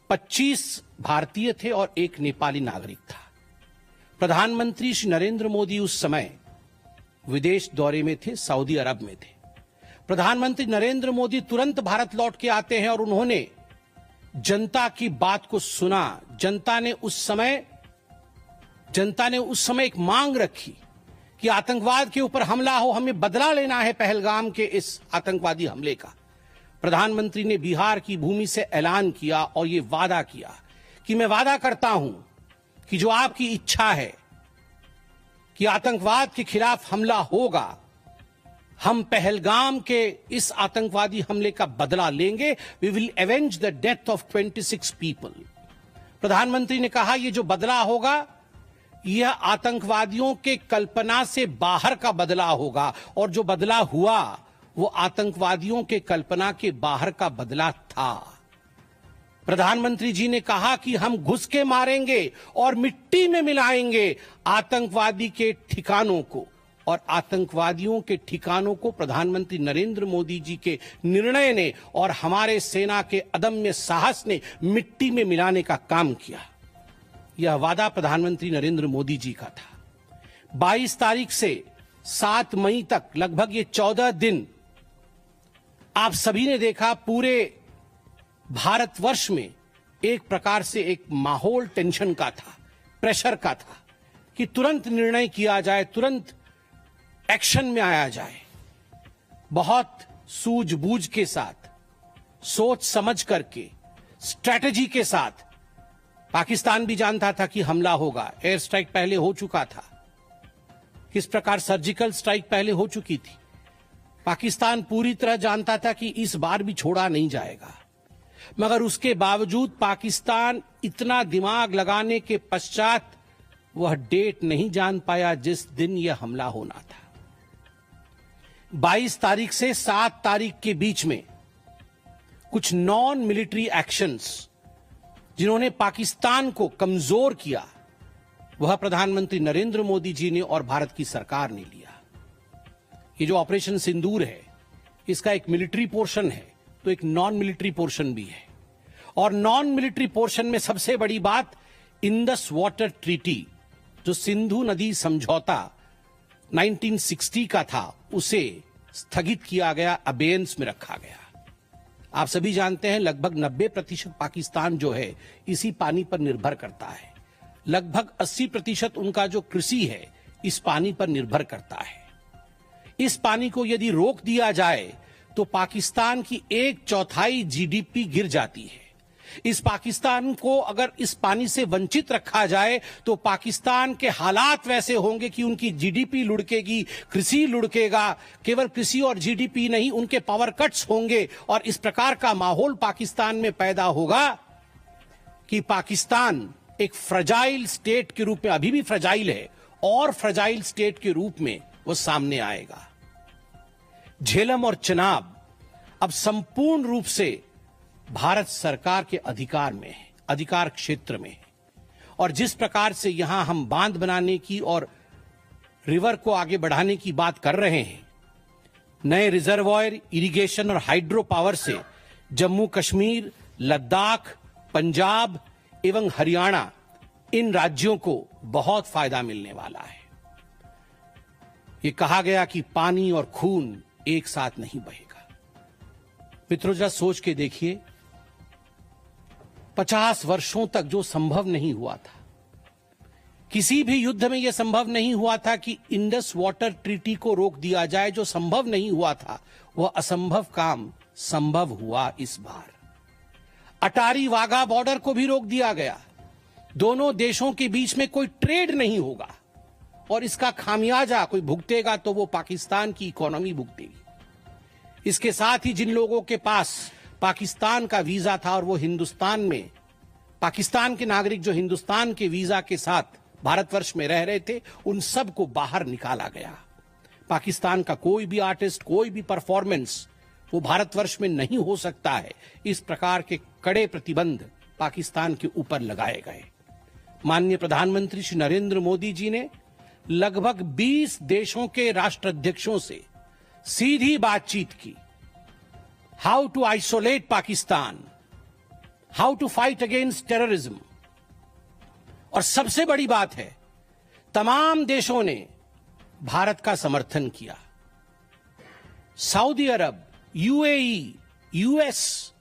25 भारतीय थे और एक नेपाली नागरिक था। प्रधानमंत्री श्री नरेंद्र मोदी उस समय विदेश दौरे में थे, सऊदी अरब में थे। प्रधानमंत्री नरेंद्र मोदी तुरंत भारत लौट के आते हैं और उन्होंने जनता की बात को सुना। जनता ने उस समय एक मांग रखी कि आतंकवाद के ऊपर हमला हो, हमें बदला लेना है पहलगाम के इस आतंकवादी हमले का। प्रधानमंत्री ने बिहार की भूमि से ऐलान किया और यह वादा किया कि मैं वादा करता हूं कि जो आपकी इच्छा है कि आतंकवाद के खिलाफ हमला होगा, हम पहलगाम के इस आतंकवादी हमले का बदला लेंगे। We will avenge the death of 26 people. प्रधानमंत्री ने कहा यह जो बदला होगा यह आतंकवादियों के कल्पना से बाहर का बदला होगा, और जो बदला हुआ वो आतंकवादियों के कल्पना के बाहर का बदला था। प्रधानमंत्री जी ने कहा कि हम घुस के मारेंगे और मिट्टी में मिलाएंगे आतंकवादी के ठिकानों को, और आतंकवादियों के ठिकानों को प्रधानमंत्री नरेंद्र मोदी जी के निर्णय ने और हमारे सेना के अदम्य साहस ने मिट्टी में मिलाने का काम किया। यह वादा प्रधानमंत्री नरेंद्र मोदी जी का था। 22 तारीख से 7 मई तक लगभग ये 14 दिन आप सभी ने देखा पूरे भारतवर्ष में एक प्रकार से एक माहौल टेंशन का था, प्रेशर का था कि तुरंत निर्णय किया जाए, तुरंत एक्शन में आया जाए। बहुत सूझबूझ के साथ, सोच समझ करके, स्ट्रैटेजी के साथ पाकिस्तान भी जानता था कि हमला होगा। एयर स्ट्राइक पहले हो चुका था, किस प्रकार सर्जिकल स्ट्राइक पहले हो चुकी थी। पाकिस्तान पूरी तरह जानता था कि इस बार भी छोड़ा नहीं जाएगा, मगर उसके बावजूद पाकिस्तान इतना दिमाग लगाने के पश्चात वह डेट नहीं जान पाया जिस दिन यह हमला होना था। 22 तारीख से 7 तारीख के बीच में कुछ नॉन मिलिट्री एक्शंस जिन्होंने पाकिस्तान को कमजोर किया, वह प्रधानमंत्री नरेंद्र मोदी जी ने और भारत की सरकार ने लिया। ये जो ऑपरेशन सिंदूर है, इसका एक मिलिट्री पोर्शन है तो एक नॉन मिलिट्री पोर्शन भी है। और नॉन मिलिट्री पोर्शन में सबसे बड़ी बात इंडस वाटर ट्रीटी, जो सिंधु नदी समझौता 1960 का था, उसे स्थगित किया गया, अबेयंस में रखा गया। आप सभी जानते हैं लगभग 90% पाकिस्तान जो है इसी पानी पर निर्भर करता है। लगभग 80% उनका जो कृषि है इस पानी पर निर्भर करता है। इस पानी को यदि रोक दिया जाए तो पाकिस्तान की 1/4 जीडीपी गिर जाती है। इस पाकिस्तान को अगर इस पानी से वंचित रखा जाए तो पाकिस्तान के हालात वैसे होंगे कि उनकी जीडीपी लुढ़केगी, कृषि लुढ़केगा। केवल कृषि और जीडीपी नहीं, उनके पावर कट्स होंगे और इस प्रकार का माहौल पाकिस्तान में पैदा होगा कि पाकिस्तान एक फ्रजाइल स्टेट के रूप में, अभी भी फ्रजाइल है, और फ्रजाइल स्टेट के रूप में वो सामने आएगा। झेलम और चिनाब अब संपूर्ण रूप से भारत सरकार के अधिकार में है, अधिकार क्षेत्र में है। और जिस प्रकार से यहां हम बांध बनाने की और रिवर को आगे बढ़ाने की बात कर रहे हैं, नए रिजर्वायर, इरिगेशन और हाइड्रो पावर से जम्मू कश्मीर, लद्दाख, पंजाब एवं हरियाणा, इन राज्यों को बहुत फायदा मिलने वाला है। ये कहा गया कि पानी और खून एक साथ नहीं बहेगा। मित्रों, जरा सोच के देखिए, 50 वर्षों तक जो संभव नहीं हुआ था, किसी भी युद्ध में यह संभव नहीं हुआ था कि इंडस वाटर ट्रीटी को रोक दिया जाए। जो संभव नहीं हुआ था वह असंभव काम संभव हुआ इस बार। अटारी वाघा बॉर्डर को भी रोक दिया गया। दोनों देशों के बीच में कोई ट्रेड नहीं होगा और इसका खामियाजा कोई भुगतेगा तो वो पाकिस्तान की इकोनॉमी भुगतेगी। इसके साथ ही जिन लोगों के पास पाकिस्तान का वीजा था और वो हिंदुस्तान में, पाकिस्तान के नागरिक जो हिंदुस्तान के वीजा के साथ भारतवर्ष में रह रहे थे, उन सब को बाहर निकाला गया। पाकिस्तान का कोई भी आर्टिस्ट, कोई भी परफॉर्मेंस वो भारतवर्ष में नहीं हो सकता है। इस प्रकार के कड़े प्रतिबंध पाकिस्तान के ऊपर लगाए गए। माननीय प्रधानमंत्री श्री नरेंद्र मोदी जी ने लगभग 20 देशों के राष्ट्राध्यक्षों से सीधी बातचीत की। How to isolate Pakistan, how to fight against terrorism. और सबसे बड़ी बात है, तमाम देशों ने भारत का समर्थन किया। सऊदी अरब, यूएई, यूएस,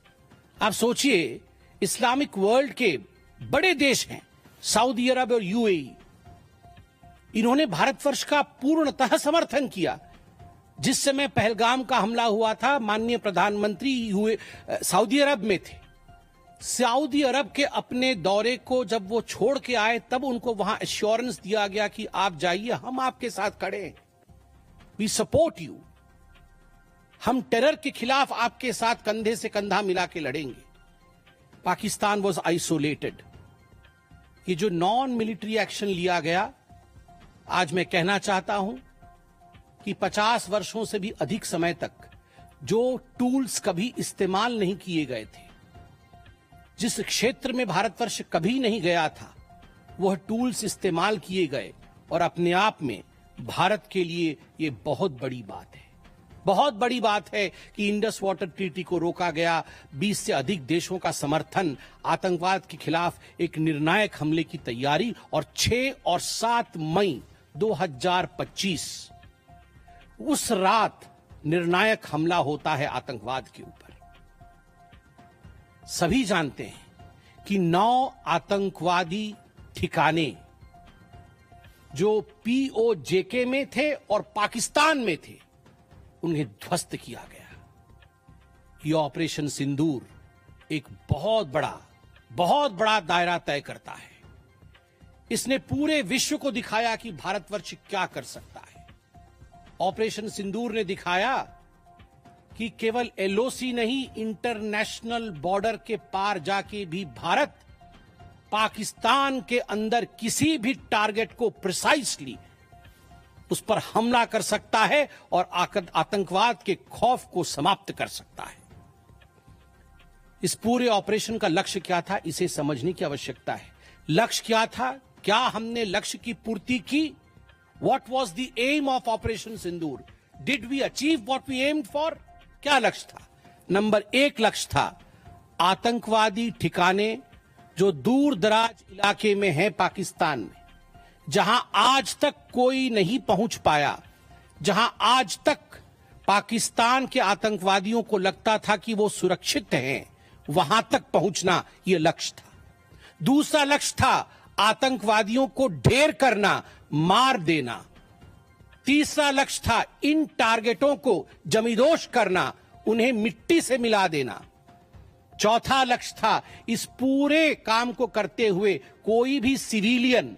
आप सोचिए इस्लामिक वर्ल्ड के बड़े देश हैं सऊदी अरब और यूएई, इन्होंने भारतवर्ष का पूर्णतः समर्थन किया। जिस समय पहलगाम का हमला हुआ था, माननीय प्रधानमंत्री सऊदी अरब में थे। सऊदी अरब के अपने दौरे को जब वो छोड़ के आए, तब उनको वहां एश्योरेंस दिया गया कि आप जाइए, हम आपके साथ खड़े हैं, वी सपोर्ट यू, हम टेरर के खिलाफ आपके साथ कंधे से कंधा मिला के लड़ेंगे। Pakistan was isolated. ये जो नॉन मिलिट्री एक्शन लिया गया, आज मैं कहना चाहता हूं कि 50 वर्षों से भी अधिक समय तक जो टूल्स कभी इस्तेमाल नहीं किए गए थे, जिस क्षेत्र में भारतवर्ष कभी नहीं गया था, वह टूल्स इस्तेमाल किए गए। और अपने आप में भारत के लिए यह बहुत बड़ी बात है। बहुत बड़ी बात है कि इंडस वाटर ट्रीटी को रोका गया, 20 से अधिक देशों का समर्थन, आतंकवाद के खिलाफ एक निर्णायक हमले की तैयारी, और 6 और 7 मई 2025 उस रात निर्णायक हमला होता है आतंकवाद के ऊपर। सभी जानते हैं कि 9 आतंकवादी ठिकाने जो पीओजेके में थे और पाकिस्तान में थे, उन्हें ध्वस्त किया गया। यह ऑपरेशन सिंदूर एक बहुत बड़ा दायरा तय करता है। इसने पूरे विश्व को दिखाया कि भारतवर्ष क्या कर सकता है। ऑपरेशन सिंदूर ने दिखाया कि केवल एलओसी नहीं, इंटरनेशनल बॉर्डर के पार जाके भी भारत पाकिस्तान के अंदर किसी भी टारगेट को प्रिसाइसली उस पर हमला कर सकता है और आतंकवाद के खौफ को समाप्त कर सकता है। इस पूरे ऑपरेशन का लक्ष्य क्या था, इसे समझने की आवश्यकता है। लक्ष्य क्या था? क्या हमने लक्ष्य की पूर्ति की? What was the aim of Operation Sindoor? Did we achieve what we aimed for? क्या लक्ष्य था? नंबर 1 लक्ष्य था आतंकवादी ठिकाने जो दूर दराज इलाके में है पाकिस्तान में, जहां आज तक कोई नहीं पहुंच पाया, जहां आज तक पाकिस्तान के आतंकवादियों को लगता था कि वो सुरक्षित हैं, वहां तक पहुंचना यह लक्ष्य था। दूसरा लक्ष्य था आतंकवादियों को ढेर करना, मार देना। तीसरा लक्ष्य था इन टारगेटों को जमींदोज करना, उन्हें मिट्टी से मिला देना। चौथा लक्ष्य था इस पूरे काम को करते हुए कोई भी सिविलियन,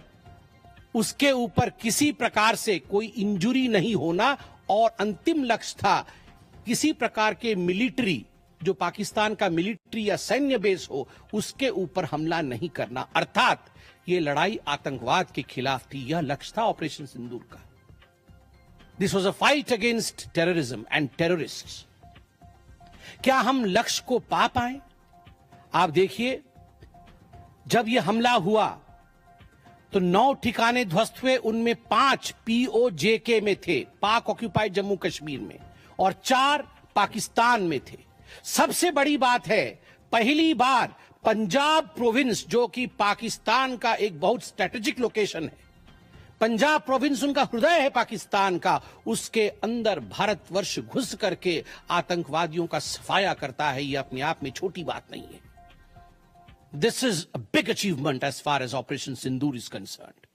उसके ऊपर किसी प्रकार से कोई इंजुरी नहीं होना। और अंतिम लक्ष्य था किसी प्रकार के मिलिट्री, जो पाकिस्तान का मिलिट्री या सैन्य बेस हो, उसके ऊपर हमला नहीं करना। अर्थात ये लड़ाई आतंकवाद के खिलाफ थी। यह लक्ष्य था ऑपरेशन सिंदूर का। This was a fight against terrorism and terrorists. क्या हम लक्ष्य को पा पाए? आप देखिए, जब यह हमला हुआ तो 9 ठिकाने ध्वस्त हुए, उनमें 5 पीओजेके में थे, पाक ऑक्यूपाइड जम्मू कश्मीर में, और 4 पाकिस्तान में थे। सबसे बड़ी बात है, पहली बार पंजाब प्रोविंस, जो कि पाकिस्तान का एक बहुत स्ट्रेटेजिक लोकेशन है, पंजाब प्रोविंस उनका हृदय है पाकिस्तान का, उसके अंदर भारतवर्ष घुस करके आतंकवादियों का सफाया करता है। यह अपने आप में छोटी बात नहीं है। This is a big achievement as far as Operation Sindoor is concerned.